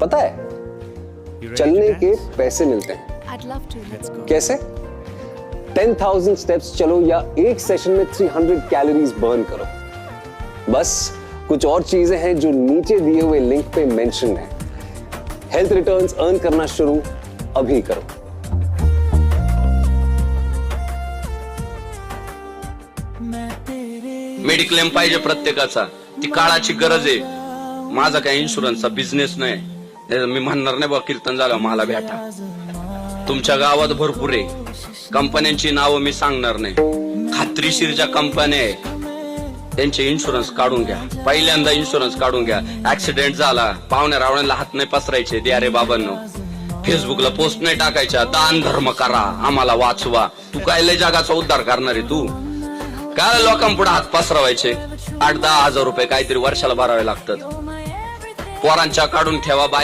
पता है चलने के पैसे मिलते हैं। कैसे? 10,000 स्टेप्स चलो या एक सेशन में 300 कैलोरीज बर्न करो। बस कुछ और चीजें हैं जो नीचे दिए हुए लिंक पे मेंशन है। हेल्थ रिटर्न्स अर्न करना शुरू अभी करो। मेडिक्लेम पाहिजे प्रत्येकाचा, ती काळाची गरज आहे। माझा काही इन्शुरन्सचा बिझनेस नाही, मी म्हणणार नाही बा कीर्तन झालं मला भेटा। तुमच्या गावात भरपूर आहे कंपन्यांची नावं मी सांगणार नाही, खात्रीशीर ज्या कंपन्या आहे त्यांचे इन्शुरन्स काढून घ्या। पहिल्यांदा इन्शुरन्स काढून घ्या। ऍक्सिडेंट झाला पाहुण्या रावण्याला हात नाही पसरायचे, दे अरे बाबांनो। फेसबुकला पोस्ट नाही टाकायच्या, दान धर्म करा, आम्हाला वाचवा। तू काय लय जगाचा उद्धार करणार आहे तू? काय लोकांपुढे हात पसरवायचे? 8-10 हजार रुपये काहीतरी वर्षाला भरावे लागतात। पोरांच्या काढून ठेवा बाय